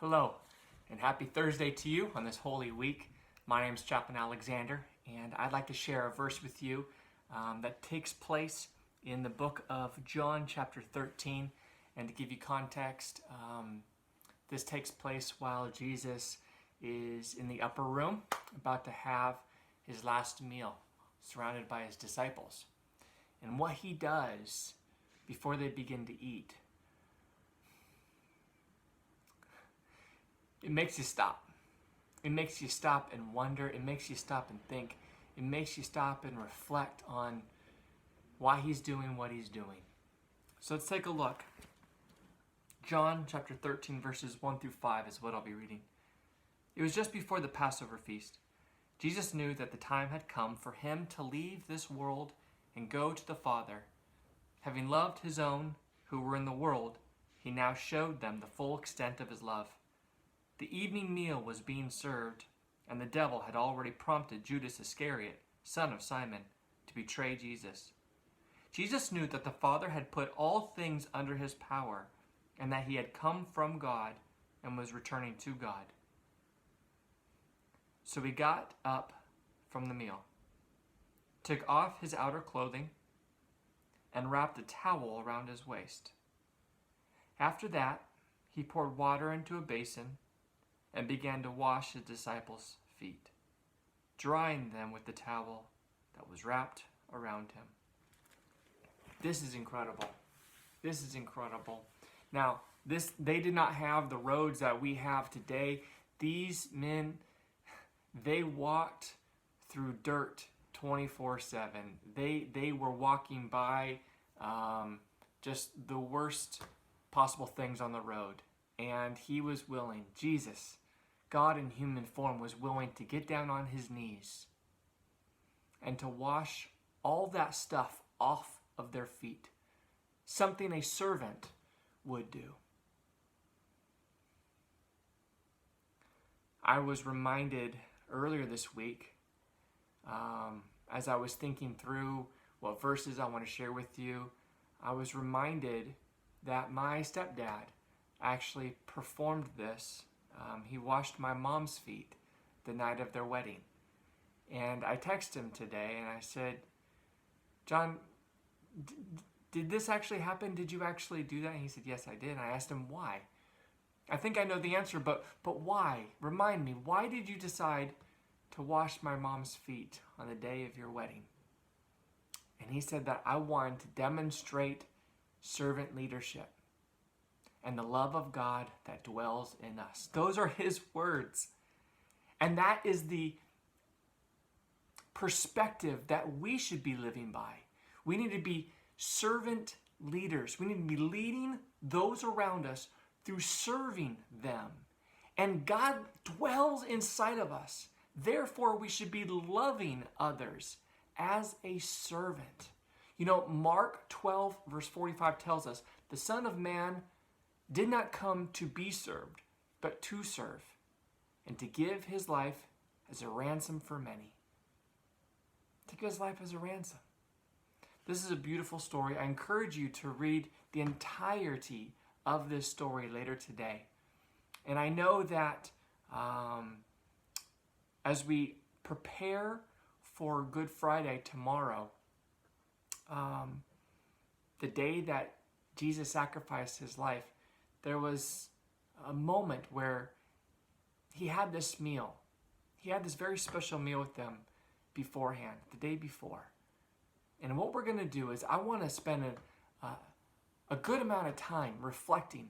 Hello, and happy Thursday to you on this Holy Week. My name is Chaplain Alexander, and I'd like to share a verse with you that takes place in the book of John, chapter 13. And to give you context, this takes place while Jesus is in the upper room, about to have his last meal, surrounded by his disciples. And what he does before they begin to eat, it makes you stop. It makes you stop and wonder. It makes you stop and think. It makes you stop and reflect on why he's doing what he's doing. So let's take a look. John chapter 13 verses 1 through 5 is what I'll be reading. It was just before the Passover feast. Jesus knew that the time had come for him to leave this world and go to the Father. Having loved his own who were in the world, he now showed them the full extent of his love. The evening meal was being served, and the devil had already prompted Judas Iscariot, son of Simon, to betray Jesus. Jesus knew that the Father had put all things under his power, and that he had come from God and was returning to God. So he got up from the meal, took off his outer clothing, and wrapped a towel around his waist. After that, he poured water into a basin and began to wash his disciples' feet, drying them with the towel that was wrapped around him. This is incredible. This is incredible. Now, they did not have the roads that we have today. These men, they walked through dirt 24/7. They were walking by just the worst possible things on the road. And he was willing, Jesus, God in human form, was willing to get down on his knees and to wash all that stuff off of their feet. Something a servant would do. I was reminded earlier this week, as I was thinking through what verses I want to share with you, I was reminded that my stepdad actually performed this. He washed my mom's feet the night of their wedding. And I texted him today and I said, John, did this actually happen? Did you actually do that? And he said, yes, I did. And I asked him why. I think I know the answer, but why? Remind me, why did you decide to wash my mom's feet on the day of your wedding? And he said that I wanted to demonstrate servant leadership and the love of God that dwells in us. Those are his words. And that is the perspective that we should be living by. We need to be servant leaders. We need to be leading those around us through serving them. And God dwells inside of us. Therefore, we should be loving others as a servant. You know, Mark 12, verse 45 tells us, the Son of Man did not come to be served, but to serve, and to give his life as a ransom for many. To give his life as a ransom. This is a beautiful story. I encourage you to read the entirety of this story later today. And I know that as we prepare for Good Friday tomorrow, the day that Jesus sacrificed his life, there was a moment where he had this meal. He had this very special meal with them beforehand, the day before. And what we're going to do is I want to spend a good amount of time reflecting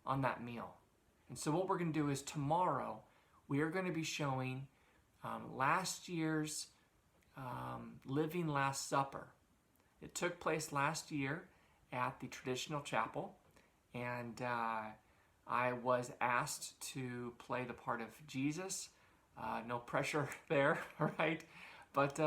on that meal. And so what we're going to do is tomorrow we are going to be showing last year's Living Last Supper. It took place last year at the traditional chapel. And I was asked to play the part of Jesus. No pressure there, right? But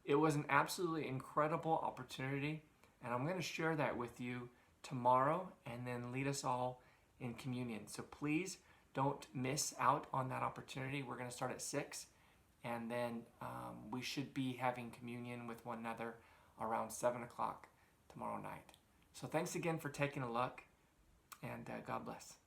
it was an absolutely incredible opportunity. And I'm going to share that with you tomorrow and then lead us all in communion. So please don't miss out on that opportunity. We're going to start at 6. And then we should be having communion with one another around 7 o'clock tomorrow night. So thanks again for taking a look. And God bless.